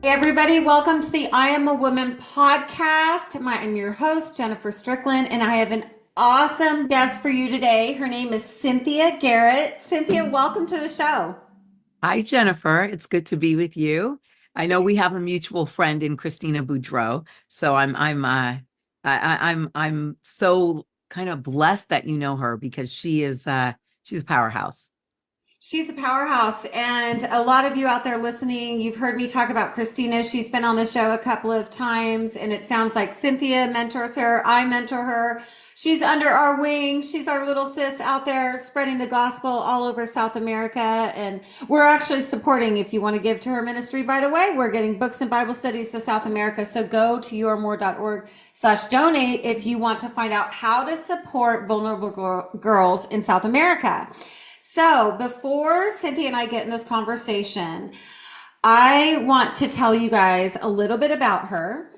Hey everybody, welcome to the I Am a Woman podcast. I'm your host, Jennifer Strickland, and I have an awesome guest for you today. Her name is Cynthia Garrett. Cynthia, welcome to the show. Hi, Jennifer. It's good to be with you. I know we have a mutual friend in Christina Boudreau, so I'm so kind of blessed that you know her because she's a powerhouse. She's a powerhouse, and a lot of you out there listening, you've heard me talk about Christina. She's been on the show a couple of times, and it sounds like Cynthia mentors her. I mentor her. She's under our wing. She's our little sis out there spreading the gospel all over South America. And we're actually supporting, if you want to give to her ministry, by the way, we're getting books and Bible studies to South America. So go to yourmore.org/donate if you want to find out how to support vulnerable girls in South America. So before Cynthia and I get in this conversation, I want to tell you guys a little bit about her.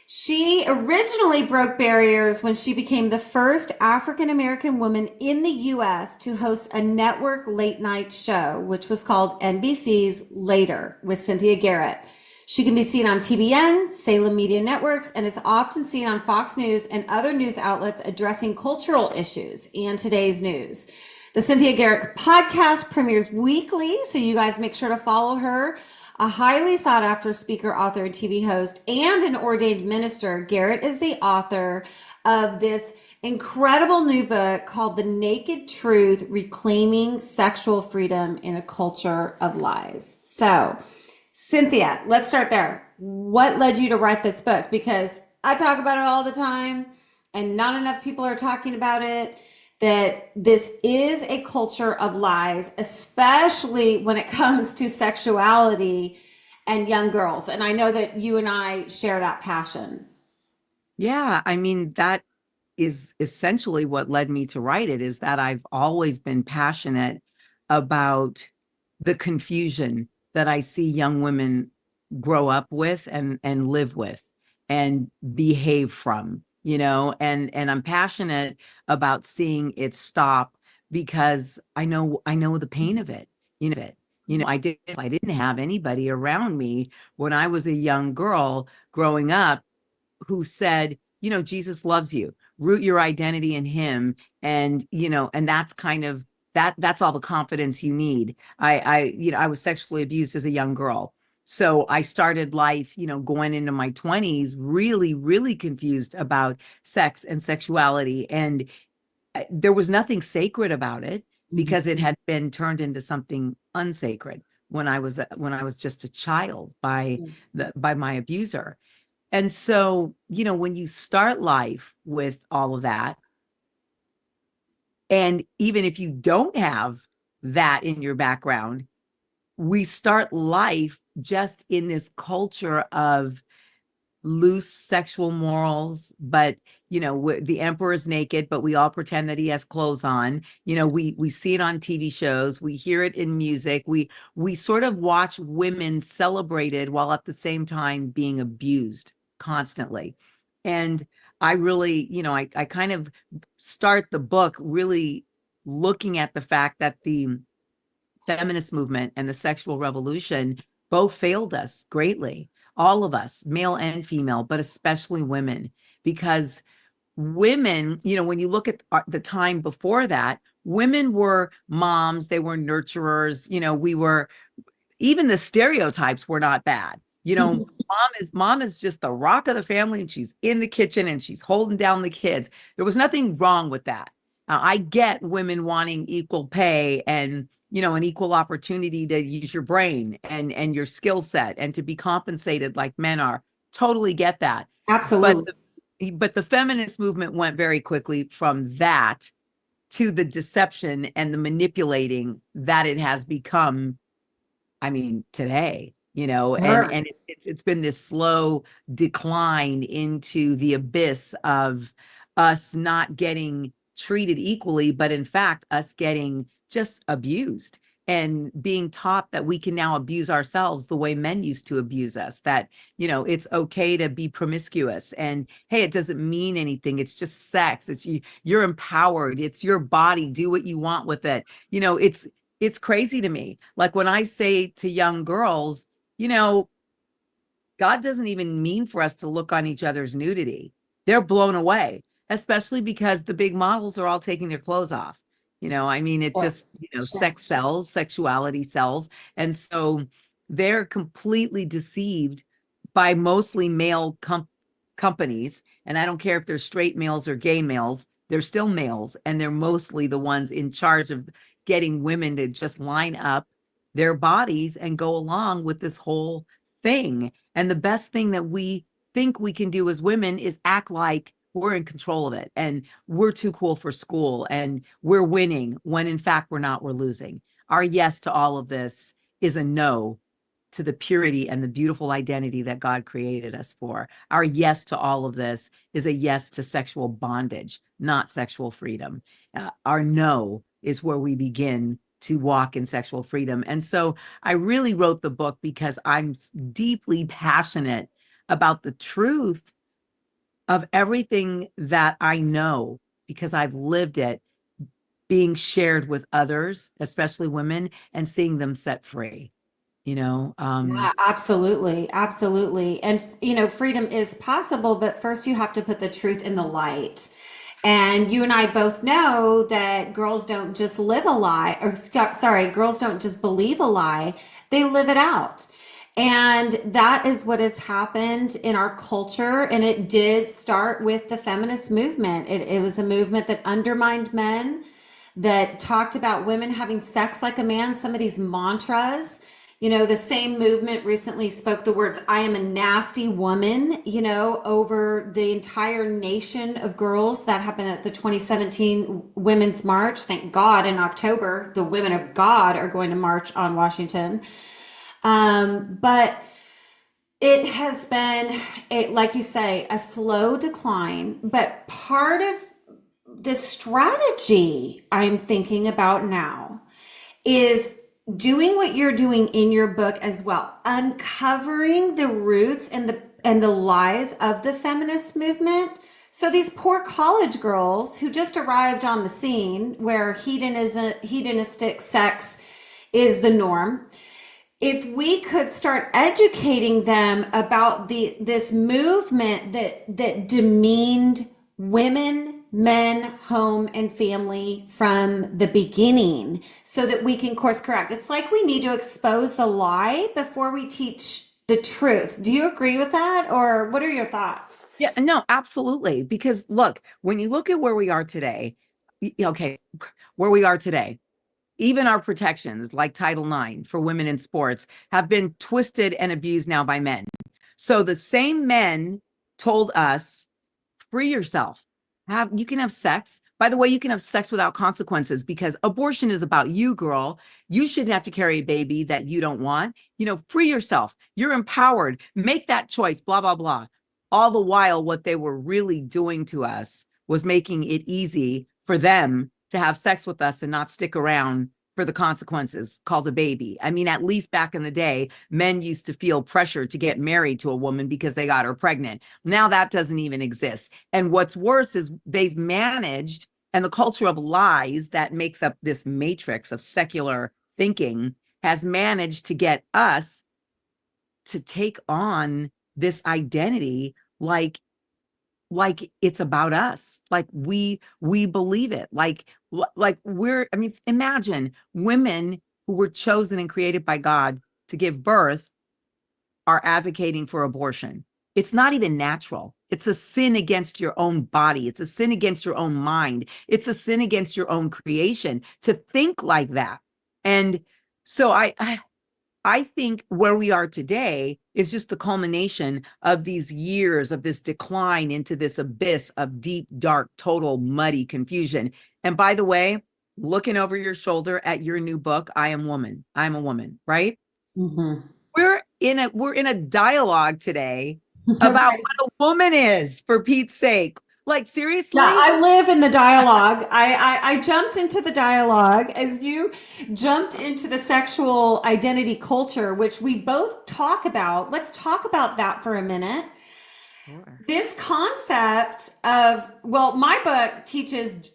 She originally broke barriers when she became the first African American woman in the US to host a network late night show, which was called NBC's Later with Cynthia Garrett. She can be seen on TBN, Salem Media Networks, and is often seen on Fox News and other news outlets addressing cultural issues and today's news. The Cynthia Garrett podcast premieres weekly, so you guys make sure to follow her. A highly sought after speaker, author, and TV host, and an ordained minister, Garrett is the author of this incredible new book called The Naked Truth: Reclaiming Sexual Freedom in a Culture of Lies. So, Cynthia, let's start there. What led you to write this book? Because I talk about it all the time, and not enough people are talking about it. That this is a culture of lies, especially when it comes to sexuality and young girls. And I know that you and I share that passion. Yeah, I mean, that is essentially what led me to write it, is that I've always been passionate about the confusion that I see young women grow up with and live with and behave from, and I'm passionate about seeing it stop because I know the pain of it. I didn't have anybody around me when I was a young girl growing up who said, Jesus loves you, root your identity in him. And that's kind of that's all the confidence you need. I was sexually abused as a young girl. So I started life, going into my 20s, really, really confused about sex and sexuality. And there was nothing sacred about it because it had been turned into something unsacred when I was just a child by my abuser. And so, when you start life with all of that, and even if you don't have that in your background, we start life just in this culture of loose sexual morals. But, the emperor's naked, but we all pretend that he has clothes on. We see it on TV shows, we hear it in music, we sort of watch women celebrated while at the same time being abused constantly. And I really, I kind of start the book really looking at the fact that the feminist movement and the sexual revolution both failed us greatly, all of us, male and female, but especially women, because women, when you look at the time before that, women were moms, they were nurturers, we were, even the stereotypes were not bad. Mom is just the rock of the family, and she's in the kitchen and she's holding down the kids. There was nothing wrong with that. Now, I get women wanting equal pay and an equal opportunity to use your brain and your skill set and to be compensated like men are. Totally get that. But Absolutely. but the feminist movement went very quickly from that to the deception and the manipulating that it has become. I mean, today, and Sure. it's been this slow decline into the abyss of us not getting treated equally, but in fact, us getting just abused and being taught that we can now abuse ourselves the way men used to abuse us, that, it's okay to be promiscuous and hey, it doesn't mean anything. It's just sex. You're empowered. It's your body. Do what you want with it. It's crazy to me. Like when I say to young girls, you know, God doesn't even mean for us to look on each other's nudity. They're blown away, especially because the big models are all taking their clothes off. I mean, it Sure. just, Sure. sex sells, sexuality sells. And so they're completely deceived by mostly male companies. And I don't care if they're straight males or gay males, they're still males. And they're mostly the ones in charge of getting women to just line up their bodies and go along with this whole thing. And the best thing that we think we can do as women is act like we're in control of it and we're too cool for school and we're winning when in fact we're not, we're losing. Our yes to all of this is a no to the purity and the beautiful identity that God created us for. Our yes to all of this is a yes to sexual bondage, not sexual freedom. Our no is where we begin to walk in sexual freedom. And so I really wrote the book because I'm deeply passionate about the truth of everything that I know, because I've lived it, being shared with others, especially women, and seeing them set free. Yeah, absolutely. Absolutely. And, freedom is possible, but first you have to put the truth in the light. And you and I both know that girls don't just live a lie, or sorry, girls don't just believe a lie, they live it out. And that is what has happened in our culture. And it did start with the feminist movement. It was a movement that undermined men, that talked about women having sex like a man, some of these mantras. The same movement recently spoke the words, I am a nasty woman, over the entire nation of girls. That happened at the 2017 Women's March. Thank God in October, the women of God are going to march on Washington. But it has been, like you say, a slow decline. But part of the strategy I'm thinking about now is doing what you're doing in your book as well, uncovering the roots and the lies of the feminist movement. So these poor college girls who just arrived on the scene where hedonistic sex is the norm, if we could start educating them about this movement that demeaned women, men, home, and family from the beginning, so that we can course correct. It's like we need to expose the lie before we teach the truth. Do you agree with that? Or what are your thoughts? Yeah, no, absolutely. Because look, when you look at where we are today, okay, where we are today, even our protections like Title IX for women in sports have been twisted and abused now by men. So the same men told us, free yourself. You can have sex. By the way, you can have sex without consequences, because abortion is about you, girl. You shouldn't have to carry a baby that you don't want. Free yourself. You're empowered. Make that choice, blah, blah, blah. All the while, what they were really doing to us was making it easy for them to have sex with us and not stick around for the consequences called a baby. I mean, at least back in the day, men used to feel pressure to get married to a woman because they got her pregnant. Now that doesn't even exist. And what's worse is they've managed, and the culture of lies that makes up this matrix of secular thinking has managed to get us to take on this identity like it's about us, like we believe it, like I mean, imagine women who were chosen and created by God to give birth are advocating for abortion. It's not even natural. It's a sin against your own body. It's a sin against your own mind. It's a sin against your own creation to think like that. And so I think where we are today is just the culmination of these years of this decline into this abyss of deep, dark, total, muddy confusion. And by the way, looking over your shoulder at your new book, I Am Woman, I'm a Woman, right? Mm-hmm. We're in a dialogue today about what a woman is, for Pete's sake. Like, seriously? Yeah, I live in the dialogue. I jumped into the dialogue as you jumped into the sexual identity culture, which we both talk about. Let's talk about that for a minute. Sure. This concept of, well, my book teaches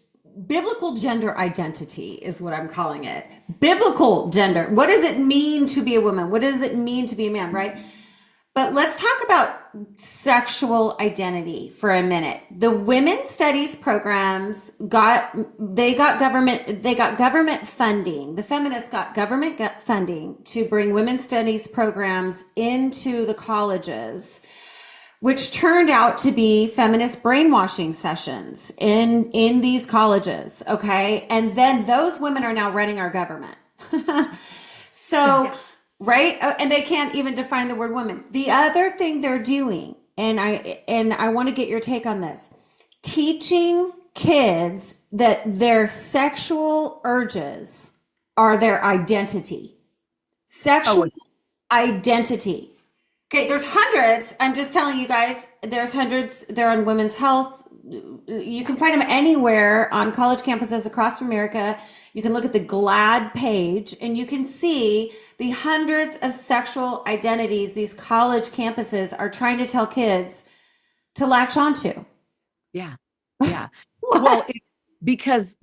biblical gender identity, is what I'm calling it. Biblical gender. What does it mean to be a woman? What does it mean to be a man, right? But let's talk about sexual identity for a minute. The women's studies programs got government funding. The feminists got government funding to bring women's studies programs into the colleges, which turned out to be feminist brainwashing sessions in these colleges, okay? And then those women are now running our government. So, right? And they can't even define the word woman. The other thing they're doing, and I want to get your take on this, teaching kids that their sexual urges are their identity. Sexual identity. Okay, there's hundreds. I'm just telling you guys, there's hundreds. They're on Women's Health. You can find them anywhere on college campuses across America. You can look at the GLAD page and you can see the hundreds of sexual identities these college campuses are trying to tell kids to latch onto. Yeah. Yeah. Well, it's because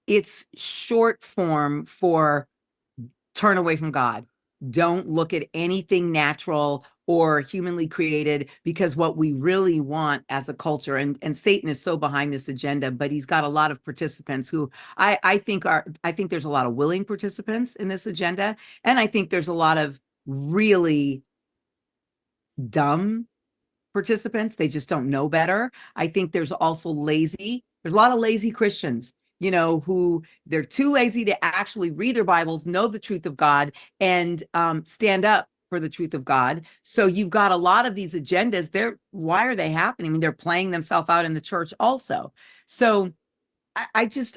it's short form for turn away from God. Don't look at anything natural or humanly created, because what we really want as a culture, and Satan is so behind this agenda, but he's got a lot of participants who I think there's a lot of willing participants in this agenda. And I think there's a lot of really dumb participants. They just don't know better. I think there's also there's a lot of lazy Christians, who they're too lazy to actually read their Bibles, know the truth of God, and stand up for the truth of God. So you've got a lot of these agendas. Why are they happening? I mean, they're playing themselves out in the church also. So It's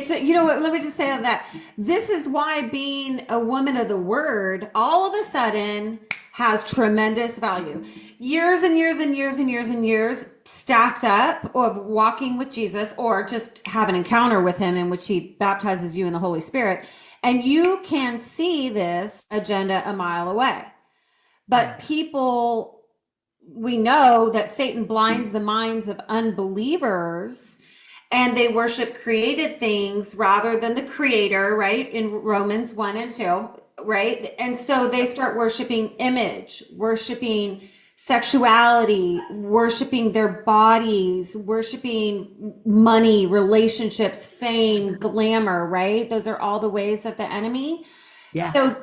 let me just say on that. This is why being a woman of the word all of a sudden has tremendous value. Years and years and years and years and years stacked up of walking with Jesus, or just have an encounter with him in which he baptizes you in the Holy Spirit. And you can see this agenda a mile away. But we know that Satan blinds the minds of unbelievers, and they worship created things rather than the creator, right? In Romans 1 and 2, right? And so they start worshiping image, worshiping sexuality, worshiping their bodies, worshiping money, relationships, fame, glamour, right? Those are all the ways of the enemy. Yeah. Do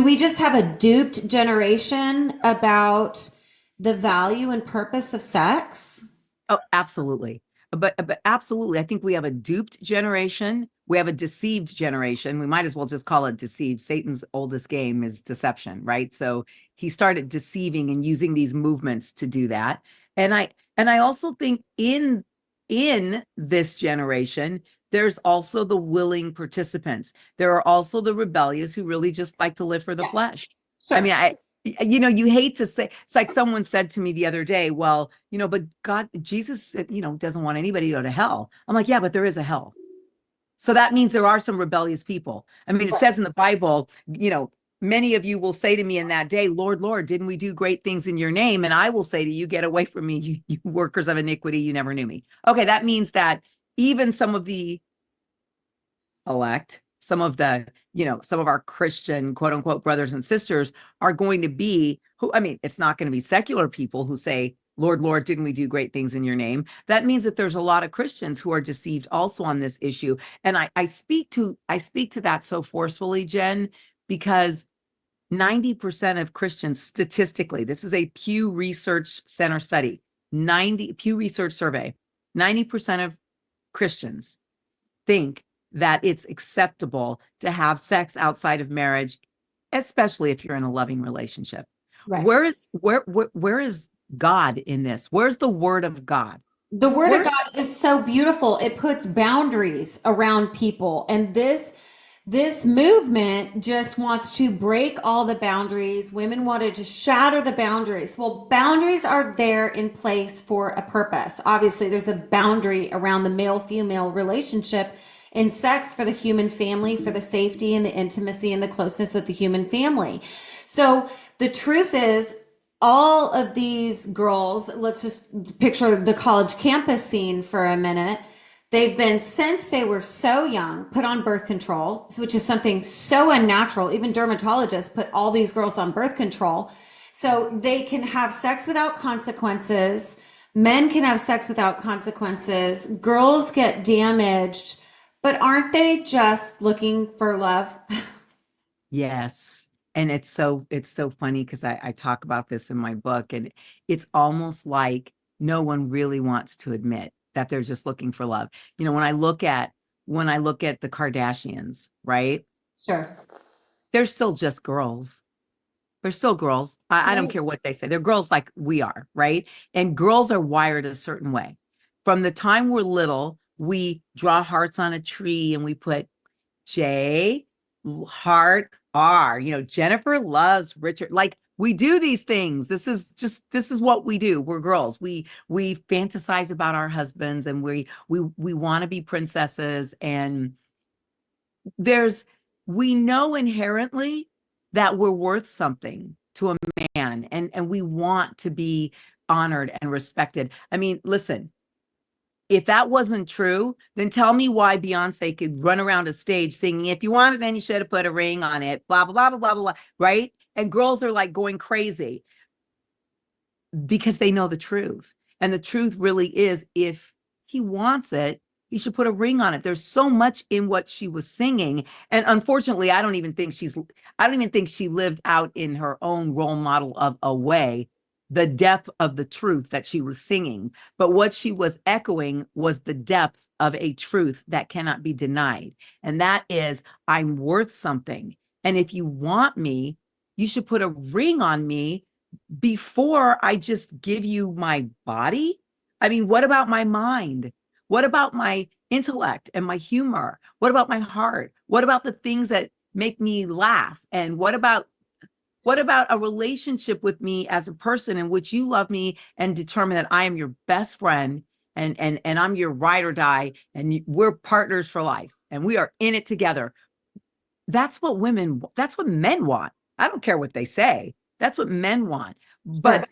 we just have a duped generation about the value and purpose of sex? Oh, absolutely. But absolutely, I think we have a duped generation. We have a deceived generation. We might as well just call it deceived. Satan's oldest game is deception, right? So he started deceiving and using these movements to do that. And I also think in this generation, there's also the willing participants. There are also the rebellious who really just like to live for the flesh. Sure. I mean, you hate to say, it's like someone said to me the other day, well, but Jesus, doesn't want anybody to go to hell. I'm like, yeah, but there is a hell. So that means there are some rebellious people. I mean, it says in the Bible, many of you will say to me in that day, Lord, Lord, didn't we do great things in your name? And I will say to you, get away from me, you workers of iniquity, you never knew me. Okay, that means that even some of the elect, some of our Christian, quote unquote, brothers and sisters are going to be it's not going to be secular people who say, Lord, Lord, didn't we do great things in your name? That means that there's a lot of Christians who are deceived also on this issue. And I speak to that so forcefully, Jen, because 90% of Christians, statistically, this is a Pew Research Center study, Pew Research survey, 90% of Christians think that it's acceptable to have sex outside of marriage, especially if you're in a loving relationship. Right. Where is God in this? Where's the word of God? The word of God is so beautiful. It puts boundaries around people. And this movement just wants to break all the boundaries. Women wanted to shatter the boundaries. Well, boundaries are there in place for a purpose. Obviously, there's a boundary around the male-female relationship in sex for the human family, for the safety and the intimacy and the closeness of the human family. So the truth is, all of these girls, let's just picture the college campus scene for a minute. They've been, since they were so young, put on birth control, which is something so unnatural. Even dermatologists put all these girls on birth control. So they can have sex without consequences. Men can have sex without consequences. Girls get damaged, but aren't they just looking for love? Yes. And it's so funny because I talk about this in my book, and it's almost like no one really wants to admit that they're just looking for love. When I look at the Kardashians, right? Sure. They're still just girls. They're still girls. I don't Right. care what they say. They're girls like we are, right? And girls are wired a certain way. From the time we're little, we draw hearts on a tree and we put J, heart, R. Jennifer loves Richard. Like, we do these things. This is what we do. We're girls. We fantasize about our husbands, and we want to be princesses. And there's we know inherently that we're worth something to a man, and we want to be honored and respected. I mean, listen, if that wasn't true, then tell me why Beyonce could run around a stage singing, "If you want it, then you should have put a ring on it," blah, blah, blah, blah, blah, blah, right? And girls are like going crazy because they know the truth. And the truth really is, if he wants it, he should put a ring on it. There's so much in what she was singing. And unfortunately, I don't even think she lived out in her own role model of a way the depth of the truth that she was singing. But what she was echoing was the depth of a truth that cannot be denied. And that is, I'm worth something. And if you want me, you should put a ring on me before I just give you my body. I mean, what about my mind? What about my intellect and my humor? What about my heart? What about the things that make me laugh? And what about a relationship with me as a person in which you love me and determine that I am your best friend, and I'm your ride or die, and we're partners for life and we are in it together. That's what men want. I don't care what they say. That's what men want. Sure. But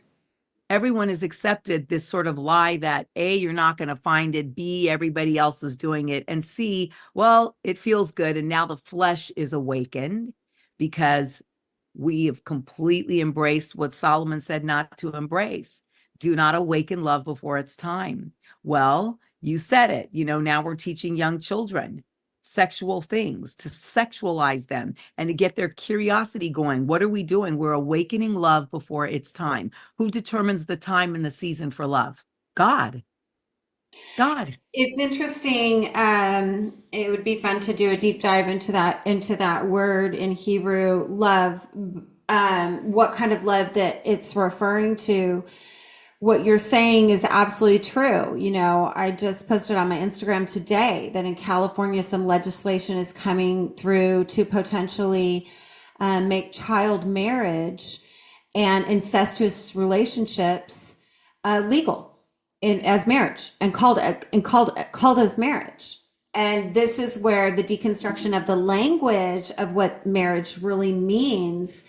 everyone has accepted this sort of lie that A, you're not going to find it, B, everybody else is doing it, and C, well, it feels good. And now the flesh is awakened because we have completely embraced what Solomon said not to embrace. Do not awaken love before it's time. Well, you said it. Now we're teaching young children sexual things, to sexualize them and to get their curiosity going. What are we doing? We're awakening love before it's time. Who determines the time and the season for love? God. God. It's interesting. It would be fun to do a deep dive into that word in Hebrew, love. What kind of love that it's referring to. What you're saying is absolutely true. I just posted on my Instagram today that in California, some legislation is coming through to potentially make child marriage and incestuous relationships legal as marriage and called as marriage. And this is where the deconstruction of the language of what marriage really means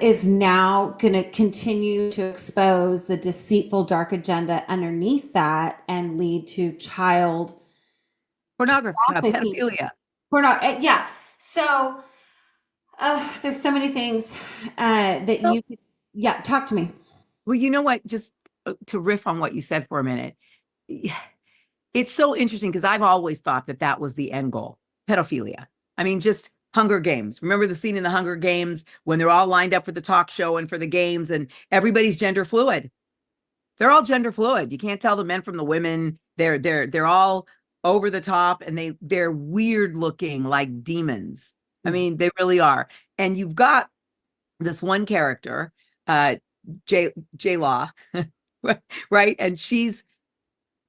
is now going to continue to expose the deceitful dark agenda underneath that and lead to child Pornography, trafficking. pedophilia. We're not, yeah. So there's so many things that Well, you could, yeah, talk to me. you know what? Just to riff on what you said for a minute, it's so interesting because I've always thought that that was the end goal, pedophilia. I mean, just Hunger Games. Remember the scene in the Hunger Games when they're all lined up for the talk show and for the games, and everybody's gender fluid. They're all gender fluid. You can't tell the men from the women. They're all over the top, and they're weird looking like demons. I mean, they really are. And you've got this one character, J Law, right? And she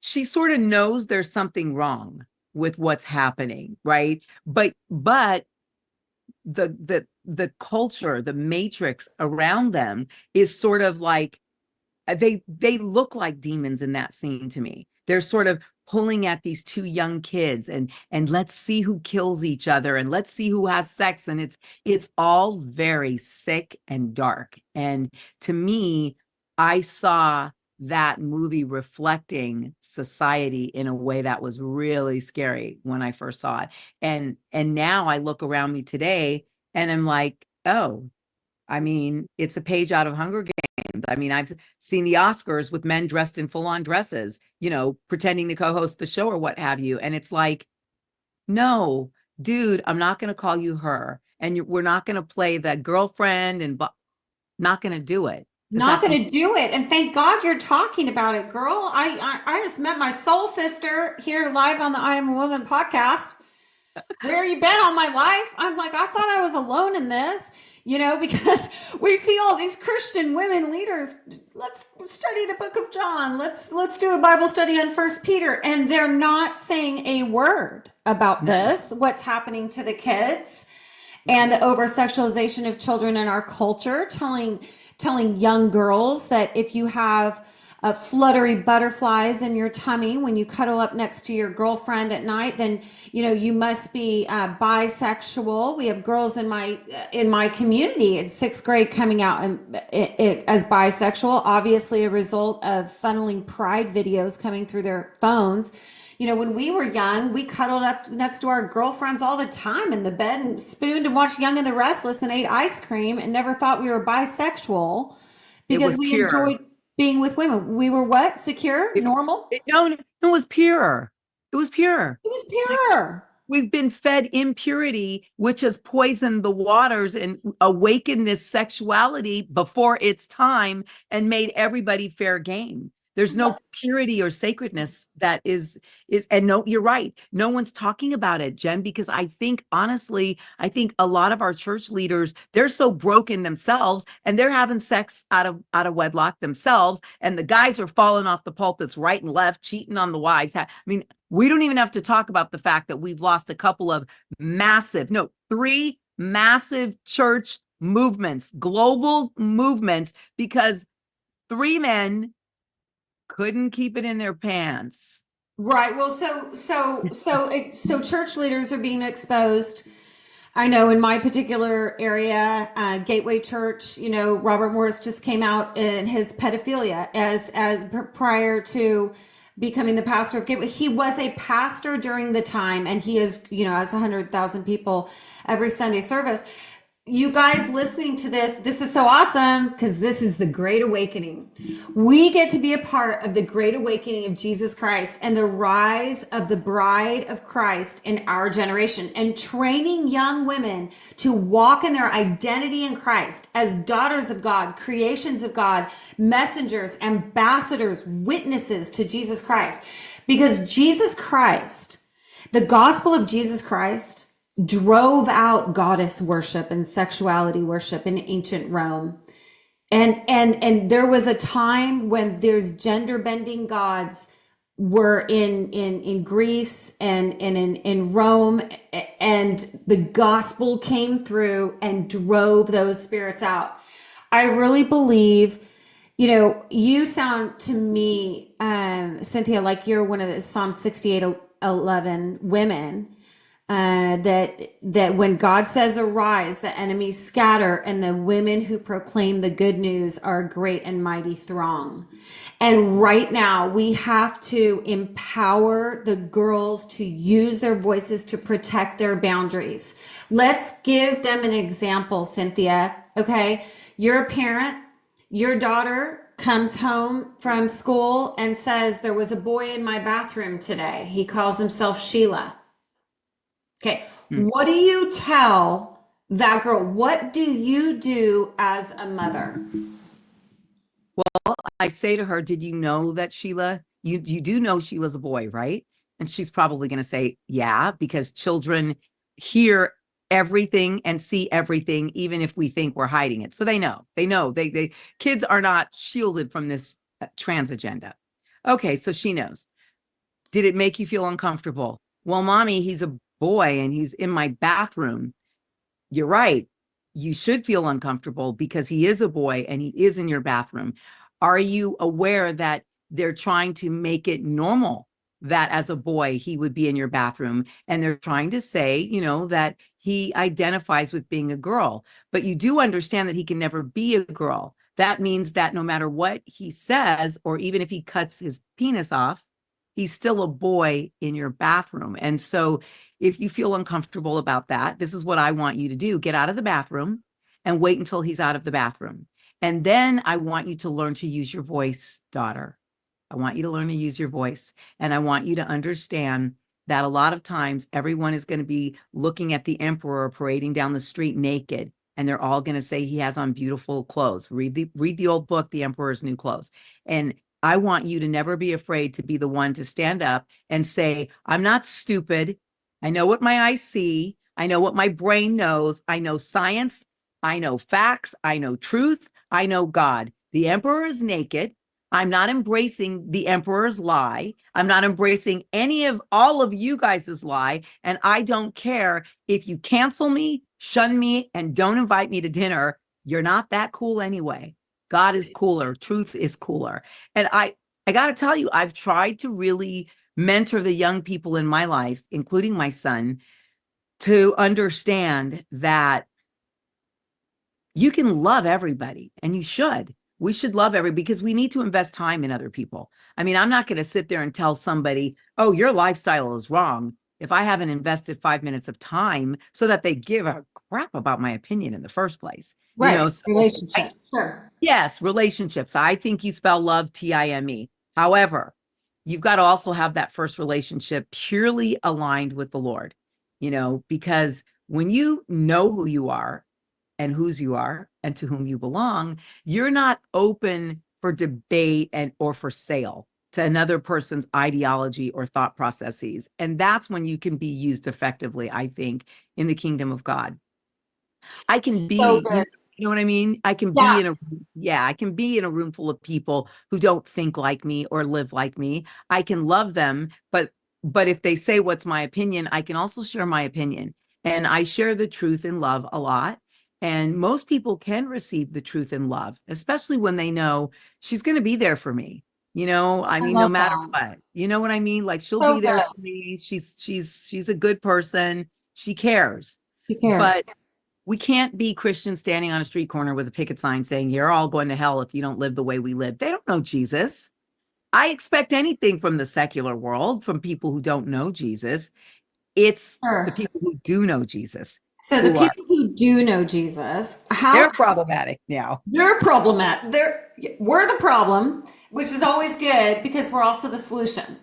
sort of knows there's something wrong with what's happening, right? But the culture, the matrix around them is sort of like they look like demons in that scene to me. They're sort of pulling at these two young kids, and let's see who kills each other, and let's see who has sex, and it's all very sick and dark. And to me, I saw that movie reflecting society in a way that was really scary when I first saw it. And now I look around me today and I'm like, oh, I mean, it's a page out of Hunger Games. I mean, I've seen the Oscars with men dressed in full-on dresses, you know, pretending to co-host the show or what have you. And it's like, no, dude, I'm not going to call you her. And we're not going to play the girlfriend and not going to do it. Not going to do it. And thank God you're talking about it, girl. I just met my soul sister here live on the I Am a Woman podcast. Where you been all my life? I'm like, I thought I was alone in this, you know, because we see all these Christian women leaders. Let's study the book of John. Let's do a Bible study on First Peter. And they're not saying a word about this, what's happening to the kids and the over sexualization of children in our culture, telling young girls that if you have fluttery butterflies in your tummy when you cuddle up next to your girlfriend at night, then you must be bisexual. We have girls in my community in 6th grade coming out as bisexual, obviously a result of funneling pride videos coming through their phones. When we were young, we cuddled up next to our girlfriends all the time in the bed and spooned and watched Young and the Restless and ate ice cream and never thought we were bisexual because we enjoyed being with women. We were what? Secure? Normal? No, it was pure. It was pure. It was pure. We've been fed impurity, which has poisoned the waters and awakened this sexuality before its time and made everybody fair game. There's no purity or sacredness that is, and no, you're right. No one's talking about it, Jen, because I think, honestly, a lot of our church leaders, they're so broken themselves and they're having sex out of wedlock themselves. And the guys are falling off the pulpits right and left, cheating on the wives. I mean, we don't even have to talk about the fact that we've lost a couple of three massive church movements, global movements, because 3 men couldn't keep it in their pants. Right. Well, so church leaders are being exposed. I know in my particular area, Gateway Church, Robert Morris just came out in his pedophilia as prior to becoming the pastor of Gateway. He was a pastor during the time, and he is, has 100,000 people every Sunday service. You guys listening to this is so awesome because this is the Great Awakening. We get to be a part of the Great Awakening of Jesus Christ and the rise of the bride of Christ in our generation, and training young women to walk in their identity in Christ as daughters of God, creations of God, messengers, ambassadors, witnesses to Jesus Christ. Because Jesus Christ, the gospel of Jesus Christ, drove out goddess worship and sexuality worship in ancient Rome. And there was a time when there's gender bending gods were in Greece and in Rome, and the gospel came through and drove those spirits out. I really believe, you sound to me, Cynthia, like you're one of the Psalm 68:11 women. That when God says arise, the enemies scatter, and the women who proclaim the good news are a great and mighty throng. And right now we have to empower the girls to use their voices to protect their boundaries. Let's give them an example, Cynthia. Okay. You're a parent, your daughter comes home from school and says, there was a boy in my bathroom today. He calls himself Sheila. Okay, what do you tell that girl? What do you do as a mother? Well, I say to her, did you know that Sheila, you do know Sheila's a boy, right? And she's probably going to say, yeah, because children hear everything and see everything, even if we think we're hiding it. So they know, kids are not shielded from this trans agenda. Okay, so she knows. Did it make you feel uncomfortable? Well, mommy, he's a boy and he's in my bathroom. You're right. You should feel uncomfortable because he is a boy and he is in your bathroom. Are you aware that they're trying to make it normal that as a boy he would be in your bathroom, and they're trying to say, that he identifies with being a girl, but you do understand that he can never be a girl that means that no matter what he says, or even if he cuts his penis off, he's still a boy in your bathroom. And so if you feel uncomfortable about that, this is what I want you to do. Get out of the bathroom and wait until he's out of the bathroom. And then I want you to learn to use your voice, daughter. I want you to learn to use your voice. And I want you to understand that a lot of times everyone is going to be looking at the emperor parading down the street naked, and they're all going to say he has on beautiful clothes. Read the old book, The Emperor's New Clothes. And I want you to never be afraid to be the one to stand up and say, I'm not stupid. I know what my eyes see. I know what my brain knows. I know science. I know facts. I know truth. I know God. The emperor is naked. I'm not embracing the emperor's lie. I'm not embracing all of you guys' lie. And I don't care if you cancel me, shun me, and don't invite me to dinner. You're not that cool anyway. God is cooler. Truth is cooler. And I got to tell you, I've tried to really mentor the young people in my life, including my son, to understand that you can love everybody, and you should. We should love everybody because we need to invest time in other people. I mean, I'm not going to sit there and tell somebody, oh, your lifestyle is wrong, if I haven't invested 5 minutes of time so that they give a crap about my opinion in the first place. Right. You know, so Relationship. Sure. yes, relationships. I think you spell love Time. However, you've got to also have that first relationship purely aligned with the Lord, because when you know who you are and whose you are and to whom you belong, you're not open for debate or for sale to another person's ideology or thought processes. And that's when you can be used effectively, I think, in the kingdom of God. I can So be, good. you know what I mean? I can Yeah. I can be in a room full of people who don't think like me or live like me. I can love them, but if they say what's my opinion, I can also share my opinion. And I share the truth in love a lot. And most people can receive the truth in love, especially when they know she's going to be there for me. I I mean, no love matter that. what, you know what I mean? Like she'll So be there good. for me. She's a good person. She cares. Who cares? But we can't be Christians standing on a street corner with a picket sign saying, you're all going to hell if you don't live the way we live. They don't know Jesus. I expect anything from the secular world, from people who don't know Jesus. It's the Sure. people who do know Jesus So the who are, people who do know Jesus, they're how problematic now. they're problematic. We're the problem, which is always good because we're also the solution,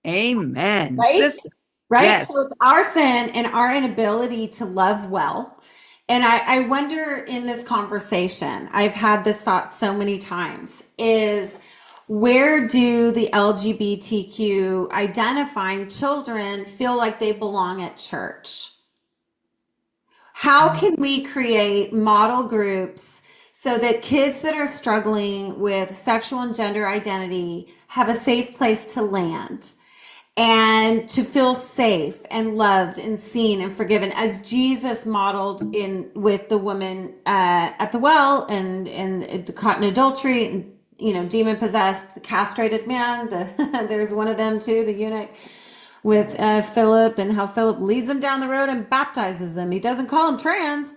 Amen, right? sister. Right? Yes. So it's our sin and our inability to love well. And I wonder in this conversation, I've had this thought so many times, is where do the LGBTQ identifying children feel like they belong at church? How can we create model groups so that kids that are struggling with sexual and gender identity have a safe place to land and to feel safe and loved and seen and forgiven as Jesus modeled in with the woman at the well and caught in adultery and demon possessed, the castrated man, there's one of them too, the eunuch with Philip, and how Philip leads him down the road and baptizes him. He doesn't call him trans.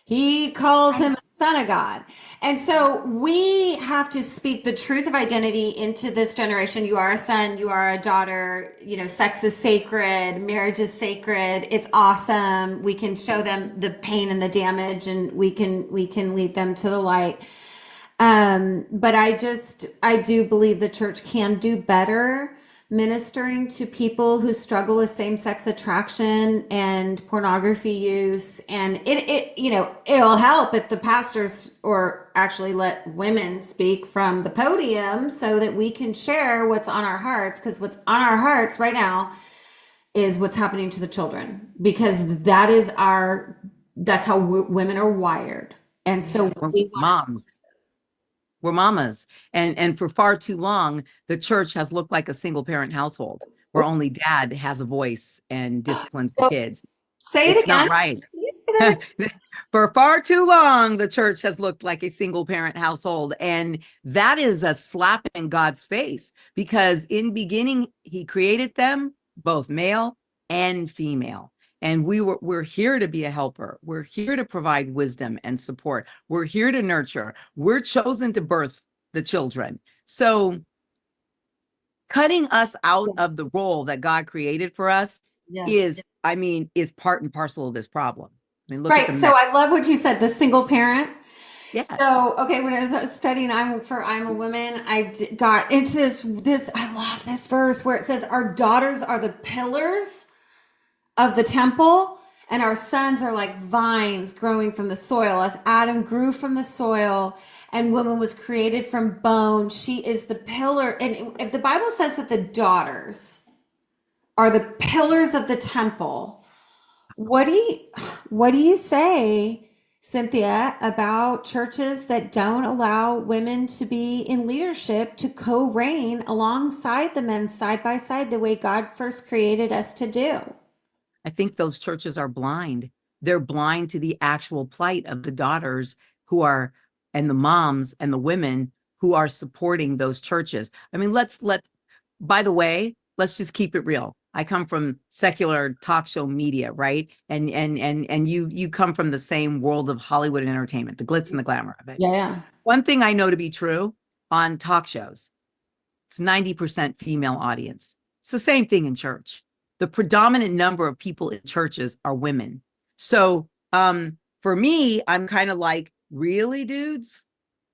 He calls him a son of God. And so we have to speak the truth of identity into this generation. You are a son, you are a daughter, sex is sacred, marriage is sacred. It's awesome. We can show them the pain and the damage, and we can lead them to the light. But I do believe the church can do better ministering to people who struggle with same-sex attraction and pornography use. And it'll help if the pastors or actually let women speak from the podium so that we can share what's on our hearts, because what's on our hearts right now is what's happening to the children, because that's how women are wired. And so We're we want moms. We're mamas. And for far too long, the church has looked like a single parent household where only dad has a voice and disciplines the to kids. say it It's not again. right. Can you say that again? For far too long, the church has looked like a single parent household. And that is a slap in God's face, because in beginning, he created them both male and female. And we're here to be a helper. We're here to provide wisdom and support. We're here to nurture. We're chosen to birth the children. So cutting us out of the role that God created for us is part and parcel of this problem. I mean, look at the So I love what you said, the single parent. Yeah. So, okay, when I was studying I'm a Woman, got into this, I love this verse where it says, our daughters are the pillars of the temple, and our sons are like vines growing from the soil. As Adam grew from the soil and woman was created from bone, she is the pillar. And if the Bible says that the daughters are the pillars of the temple, what do you say, Cynthia, about churches that don't allow women to be in leadership, to co-reign alongside the men side by side the way God first created us to do? I think those churches are blind. They're blind to the actual plight of the daughters and the moms and the women who are supporting those churches. I mean, by the way, let's just keep it real. I come from secular talk show media, right? And you come from the same world of Hollywood and entertainment, the glitz and the glamour of it. Yeah. One thing I know to be true on talk shows, it's 90% female audience. It's the same thing in church. The predominant number of people in churches are women. So for me, I'm kind of like, really, dudes?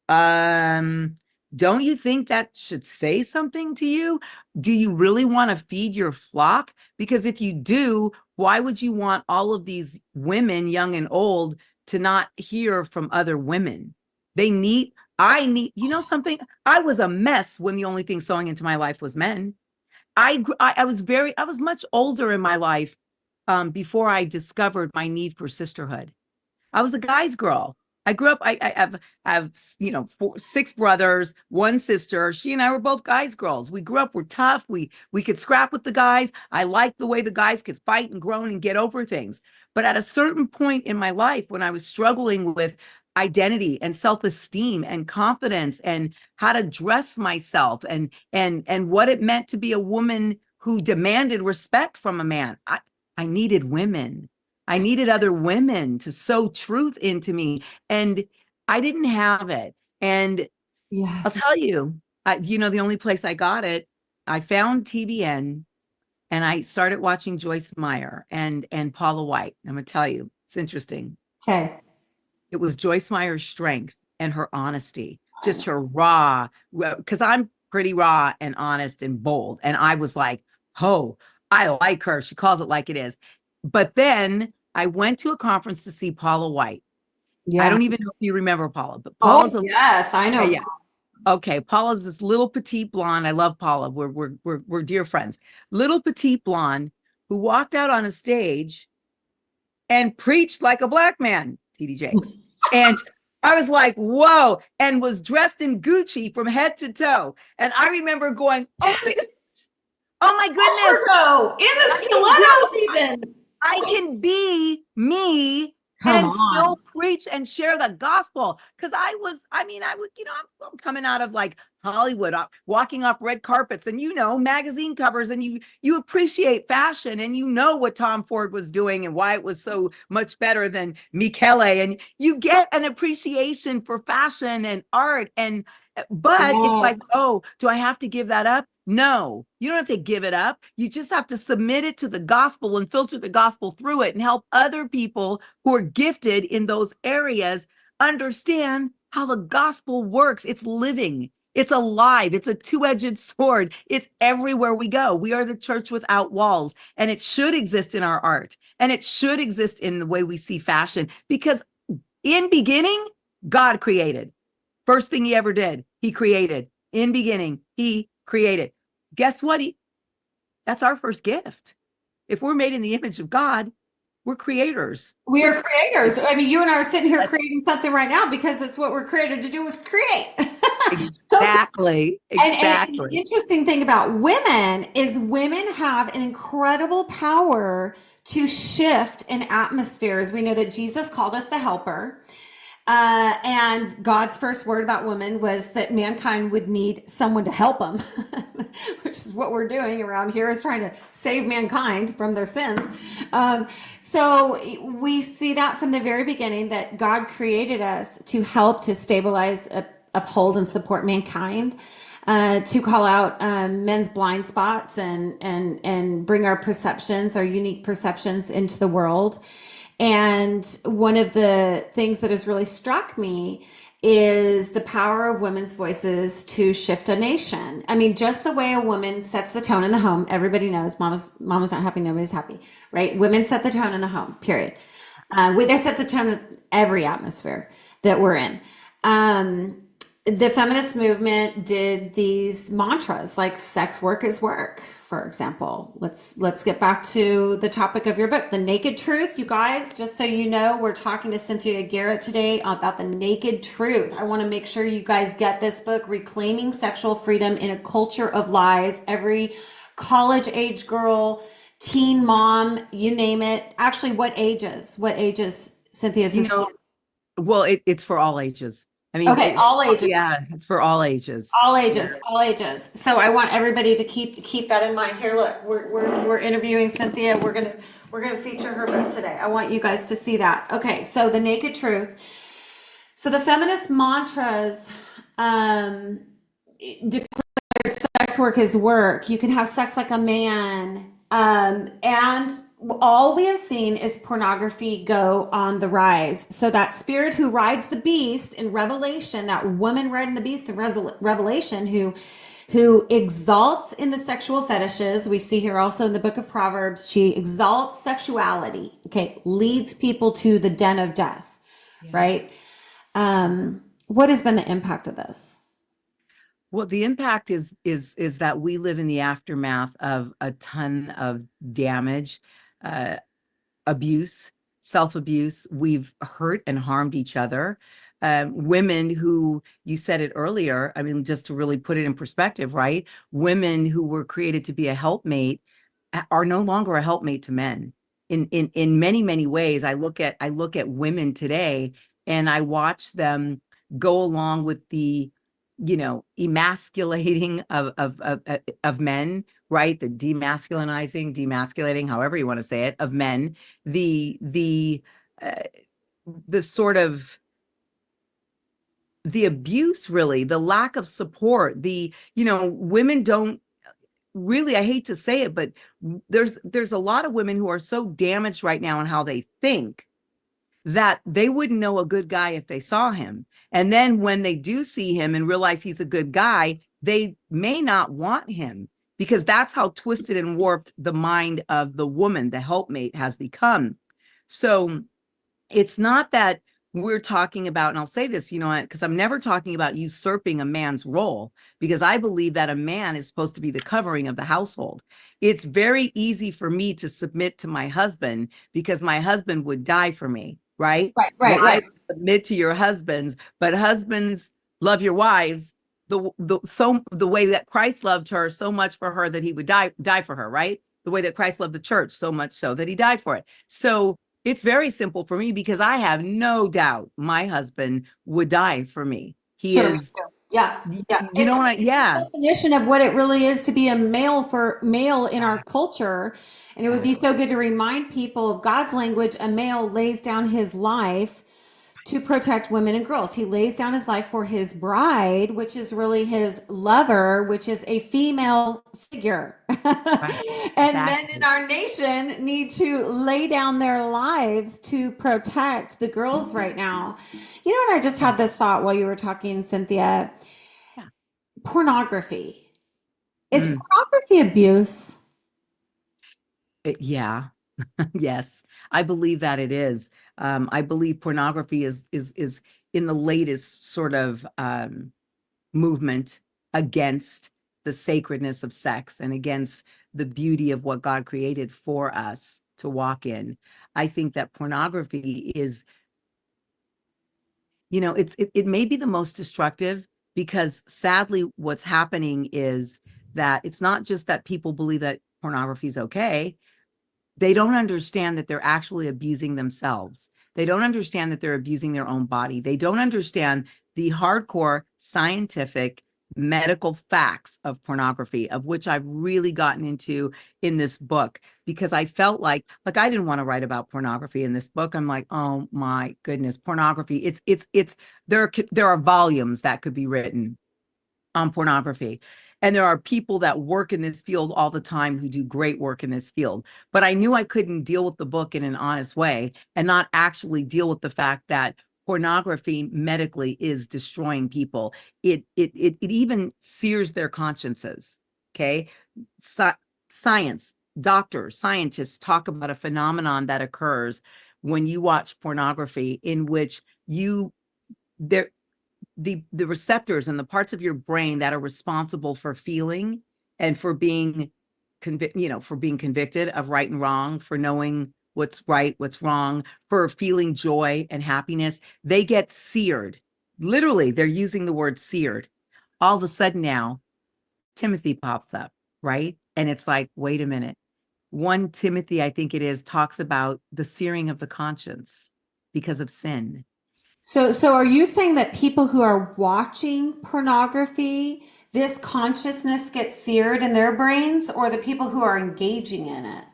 Don't you think that should say something to you? Do you really want to feed your flock? Because if you do, why would you want all of these women, young and old, to not hear from other women? You know something? I was a mess when the only thing sowing into my life was men. I was much older in my life before I discovered my need for sisterhood. I was a guy's girl. I grew up, I have 6 brothers, 1 sister. She and I were both guys' girls. We grew up, we're tough. We could scrap with the guys. I liked the way the guys could fight and groan and get over things. But at a certain point in my life, when I was struggling with identity and self-esteem and confidence and how to dress myself and what it meant to be a woman who demanded respect from a man, I needed women. I needed other women to sow truth into me, and I didn't have it. And yes. I'll tell you, the only place I got it, I found TBN, and I started watching Joyce Meyer and Paula White. I'm going to tell you, it's interesting. Okay. It was Joyce Meyer's strength and her honesty, just her raw, because I'm pretty raw and honest and bold. And I was like, oh, I like her. She calls it like it is. But then I went to a conference to see Paula White. Yeah. I don't even know if you remember Paula, but Paula's yes, I know. Yeah. Okay, Paula's this little petite blonde. I love Paula. We're dear friends. Little petite blonde who walked out on a stage and preached like a black man, TD Jakes. And I was like, whoa, and was dressed in Gucci from head to toe. And I remember going, oh my goodness. In the stilettos even. I can be me and still preach and share the gospel. Because I'm coming out of like Hollywood, walking off red carpets and, magazine covers, and you appreciate fashion, and what Tom Ford was doing and why it was so much better than Michele, and you get an appreciation for fashion and art. But it's like, oh, do I have to give that up? No, you don't have to give it up. You just have to submit it to the gospel and filter the gospel through it and help other people who are gifted in those areas understand how the gospel works. It's living. It's alive. It's a two-edged sword. It's everywhere we go. We are the church without walls, and it should exist in our art, and it should exist in the way we see fashion, because in beginning, God created. First thing he ever did, he created. In beginning, he created. Guess what? That's our first gift. If we're made in the image of God, we're creators. We are creators. I mean, you and I are sitting here creating something right now because that's what we're created to do, is create. Exactly. And the interesting thing about women is women have an incredible power to shift an atmosphere. As we know that Jesus called us the helper. And God's first word about women was that mankind would need someone to help them, which is what we're doing around here, is trying to save mankind from their sins. So we see that from the very beginning, that God created us to help to stabilize, uphold, and support mankind. To call out men's blind spots and bring our perceptions, our unique perceptions, into the world. And one of the things that has really struck me is the power of women's voices to shift a nation. I mean, just the way a woman sets the tone in the home, everybody knows mama's not happy, nobody's happy, right? Women set the tone in the home, period. They set the tone in every atmosphere that we're in. The feminist movement did these mantras like sex work is work, for example. Let's get back to the topic of your book, The Naked Truth. You guys, just so you know, we're talking to Cynthia Garrett today about the naked truth. I want to make sure you guys get this book, Reclaiming Sexual Freedom in a Culture of Lies. Every college age girl, teen mom, you name it. Actually, what ages, Cynthia? Is this well, it's for all ages. I mean, okay, all ages. Yeah, it's for all ages. All ages, all ages. So I want everybody to keep that in mind. Here, look, we're interviewing Cynthia. We're gonna feature her book today. I want you guys to see that. Okay, so The Naked Truth. So the feminist mantras declared sex work is work. You can have sex like a man. And all we have seen is pornography go on the rise. So that spirit who rides the beast in Revelation, that woman riding the beast in Revelation, who exalts in the sexual fetishes. We see here also in the book of Proverbs, she exalts sexuality, okay, leads people to the den of death, right? What has been the impact of this? Well, the impact is that we live in the aftermath of a ton of damage, abuse, self-abuse. We've hurt and harmed each other. Women who, you said it earlier, I mean, just to really put it in perspective, right? Women who were created to be a helpmate are no longer a helpmate to men. In many, many ways, I look at women today and I watch them go along with the emasculating of men, right? The demasculating, however you want to say it, of men, the sort of the abuse, really, the lack of support, women don't really, I hate to say it, but there's a lot of women who are so damaged right now in how they think that they wouldn't know a good guy if they saw him. And then when they do see him and realize he's a good guy, they may not want him, because that's how twisted and warped the mind of the woman, the helpmate, has become. So it's not that we're talking about, and I'll say this, because I'm never talking about usurping a man's role, because I believe that a man is supposed to be the covering of the household. It's very easy for me to submit to my husband because my husband would die for me, right? Right. Submit to your husbands, but husbands, love your wives the way that Christ loved her so much for her that he would die for her, right? The way that Christ loved the church so much so that he died for it. So it's very simple for me, because I have no doubt my husband would die for me. He is, yeah. You know what? Yeah. Definition of what it really is to be a male in our culture. And it would be so good to remind people of God's language. A male lays down his life to protect women and girls. He lays down his life for his bride, which is really his lover, which is a female figure. And men in our nation need to lay down their lives to protect the girls right now. And I just had this thought while you were talking, Cynthia. Pornography. Is pornography abuse? Yeah. Yes, I believe that it is. I believe pornography is in the latest sort of movement against the sacredness of sex and against the beauty of what God created for us to walk in. I think that pornography is, it may be the most destructive, because sadly what's happening is that it's not just that people believe that pornography is okay. They don't understand that they're actually abusing themselves. They don't understand that they're abusing their own body. They don't understand the hardcore scientific medical facts of pornography, of which I've really gotten into in this book, because I felt like I didn't want to write about pornography in this book. I'm like, oh my goodness, pornography. It's there are volumes that could be written on pornography. And there are people that work in this field all the time who do great work in this field. But I knew I couldn't deal with the book in an honest way and not actually deal with the fact that pornography medically is destroying people. It even sears their consciences. Okay. Science, doctors, scientists talk about a phenomenon that occurs when you watch pornography, in which the receptors and the parts of your brain that are responsible for feeling and for being convicted of right and wrong, for knowing what's right, what's wrong, for feeling joy and happiness, they get seared. Literally, they're using the word seared. All of a sudden now, Timothy pops up, right? And it's like, wait a minute. 1 Timothy, I think it is, talks about the searing of the conscience because of sin. So are you saying that people who are watching pornography, this consciousness gets seared in their brains, or the people who are engaging in it?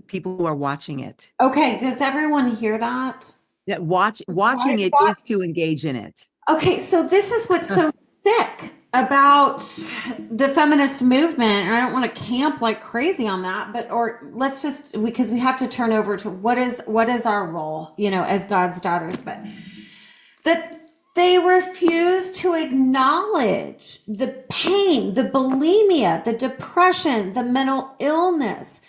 People who are watching it. Okay, does everyone hear that? Yeah, watching it is to engage in it. Okay, so this is what's so sick about the feminist movement, and I don't want to camp like crazy on that, but let's just, because we have to turn over to what is our role, as God's daughters, but that they refuse to acknowledge the pain, the bulimia, the depression, the mental illness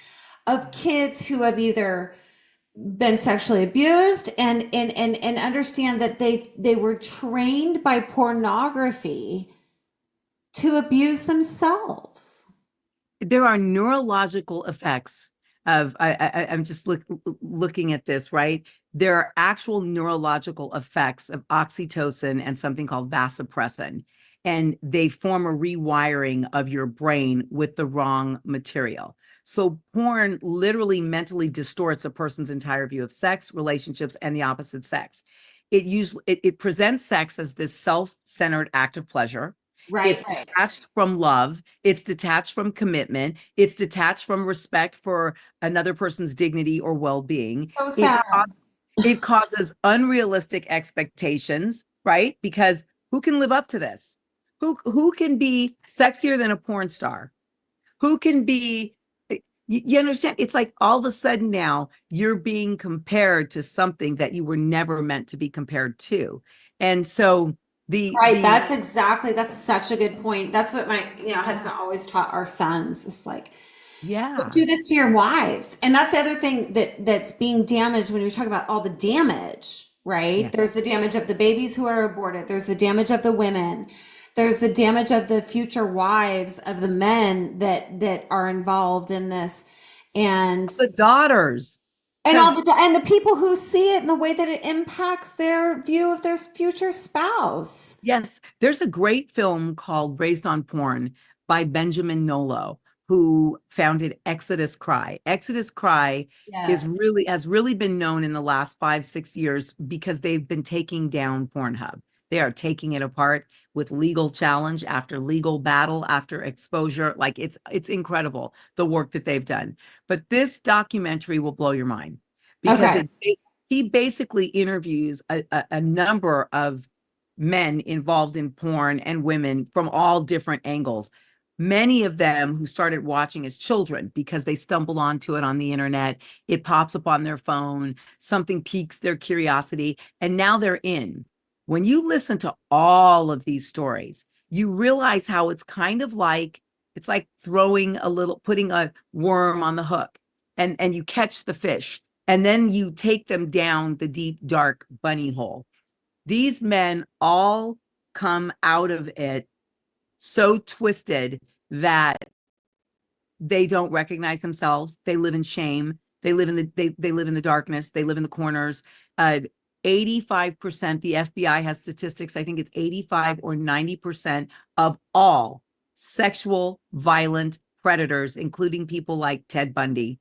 of kids who have either been sexually abused and understand that they were trained by pornography to abuse themselves. There are neurological effects of, I'm just looking at this, right? There are actual neurological effects of oxytocin and something called vasopressin, and they form a rewiring of your brain with the wrong material. So porn literally mentally distorts a person's entire view of sex, relationships, and the opposite sex. It presents sex as this self-centered act of pleasure. Right. It's detached from love. It's detached from commitment. It's detached from respect for another person's dignity or well-being. So sad. It causes unrealistic expectations, right? Because who can live up to this? Who can be sexier than a porn star? Who can be, you understand? It's like all of a sudden now you're being compared to something that you were never meant to be compared to. And so that's such a good point. That's what my husband always taught our sons. It's like, yeah, don't do this to your wives. And that's the other thing that's being damaged when we talk about all the damage, right? Yeah. There's the damage of the babies who are aborted. There's the damage of the women. There's the damage of the future wives of the men that are involved in this, and the daughters. And the people who see it in the way that it impacts their view of their future spouse. Yes, there's a great film called Raised on Porn by Benjamin Nolow, who founded Exodus Cry. Exodus Cry has really been known in the last 5-6 years because they've been taking down Pornhub. They are taking it apart with legal challenge after legal battle after exposure. Like it's incredible the work that they've done. But this documentary will blow your mind because he basically interviews a number of men involved in porn and women from all different angles. Many of them who started watching as children because they stumbled onto it on the internet. It pops up on their phone, something piques their curiosity, and now they're in. When you listen to all of these stories, you realize how it's kind of like, it's like putting a worm on the hook and you catch the fish and then you take them down the deep, dark bunny hole. These men all come out of it so twisted that they don't recognize themselves. They live in shame. They live in the darkness. They live in the corners. 85%, the FBI has statistics, I think it's 85 or 90% of all sexual violent predators, including people like Ted Bundy,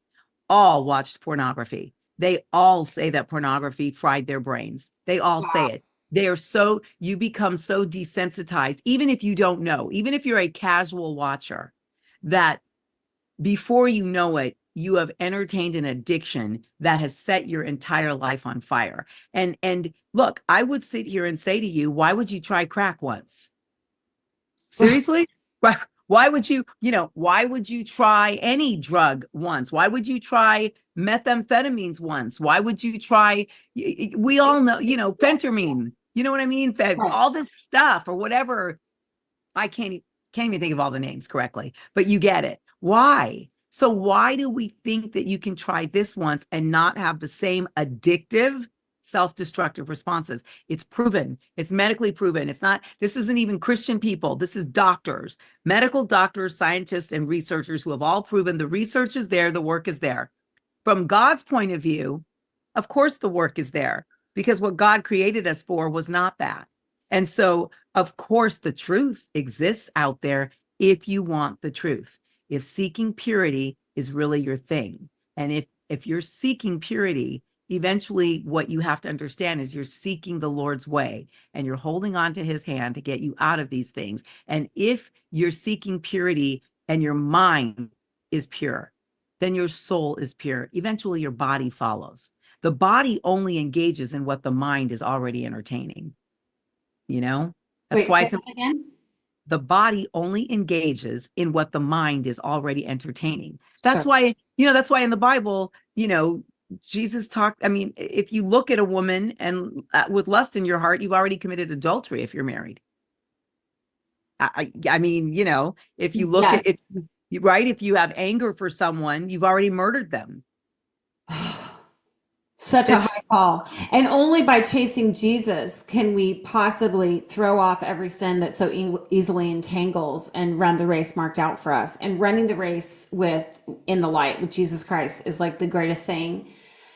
all watched pornography. they all say that pornography fried their brains. They all say it. They are so, you become so desensitized, even if you don't know, even if you're a casual watcher, that before you know it, you have entertained an addiction that has set your entire life on fire. And look, I would sit here and say to you, why would you try crack once? Seriously? Why would you, why would you try any drug once? Why would you try methamphetamines once? Why would you try, we all know, phentermine, you know what I mean? All this stuff or whatever. I can't even think of all the names correctly, but you get it. Why? So why do we think that you can try this once and not have the same addictive, self-destructive responses? It's proven. It's medically proven. This isn't even Christian people. This is doctors, medical doctors, scientists, and researchers who have all proven the research is there, the work is there. From God's point of view, of course the work is there, because what God created us for was not that. And so, of course, the truth exists out there if you want the truth. If seeking purity is really your thing. And if you're seeking purity, eventually what you have to understand is you're seeking the Lord's way and you're holding on to his hand to get you out of these things. And if you're seeking purity and your mind is pure, then your soul is pure. Eventually your body follows. The body only engages in what the mind is already entertaining. That's why it's again. The body only engages in what the mind is already entertaining. That's why, that's why in the Bible, Jesus talked, if you look at a woman and with lust in your heart, you've already committed adultery if you're married. If you look at it, right? If you have anger for someone, you've already murdered them. Such a high call. And only by chasing Jesus can we possibly throw off every sin that so easily entangles and run the race marked out for us. And running the race in the light with Jesus Christ is like the greatest thing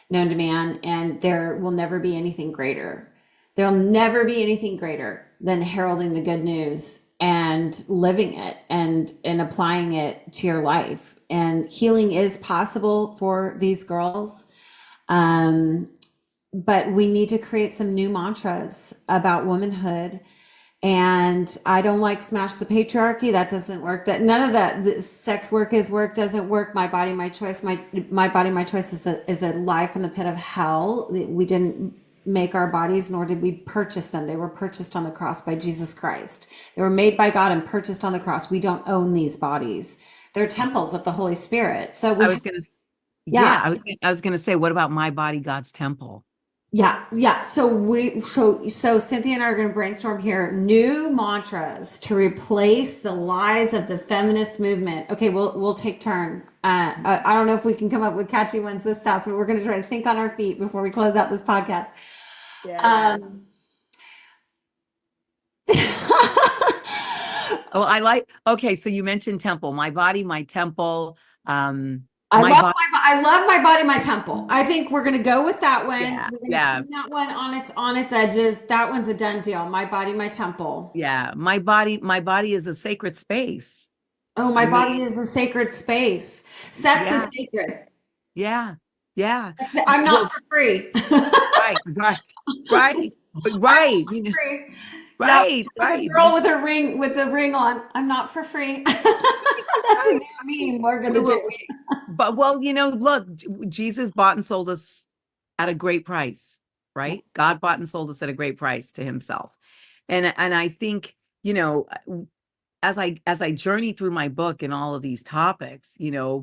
known to man. And there will never be anything greater. There'll never be anything greater than heralding the good news and living it and applying it to your life. And healing is possible for these girls. But we need to create some new mantras about womanhood. And I don't like smash the patriarchy. That doesn't work. That none of that the sex work is work doesn't work. My body, my choice. My body, my choice is a lie from the pit of hell. We didn't make our bodies, nor did we purchase them. They were purchased on the cross by Jesus Christ. They were made by God and purchased on the cross. We don't own these bodies. They're temples of the Holy Spirit. So I was going to say, what about my body, God's temple? Yeah. So Cynthia and I are going to brainstorm here new mantras to replace the lies of the feminist movement. Okay, we'll take turn. I don't know if we can come up with catchy ones this fast, but we're going to try to think on our feet before we close out this podcast. Yeah. Okay, so you mentioned temple, my body, my temple. I love my body, my temple. I think we're going to go with that one. Yeah, we're going to turn that one on its edges. That one's a done deal. My body, my temple. Yeah, my body is a sacred space. Oh, my body is a sacred space. Sex is sacred. Yeah. I'm not for free. Right. Right. The girl with the ring on. I'm not for free. That's a new meme we're gonna do. But look, Jesus bought and sold us at a great price, right? God bought and sold us at a great price to himself. And I think, as I journey through my book and all of these topics,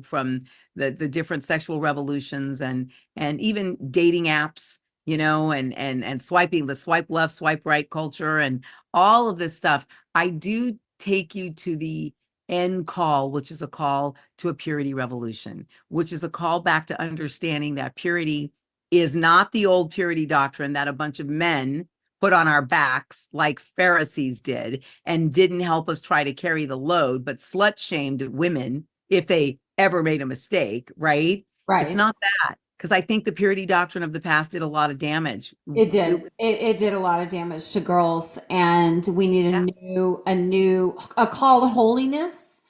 from the different sexual revolutions and even dating apps, and swiping, the swipe left, swipe right culture and all of this stuff, I do take you to the end call, which is a call to a purity revolution, which is a call back to understanding that purity is not the old purity doctrine that a bunch of men put on our backs like Pharisees did and didn't help us try to carry the load, but slut shamed women if they ever made a mistake, right? It's not that. Because I think the purity doctrine of the past did a lot of damage. It did. It did a lot of damage to girls, and we need a call to holiness.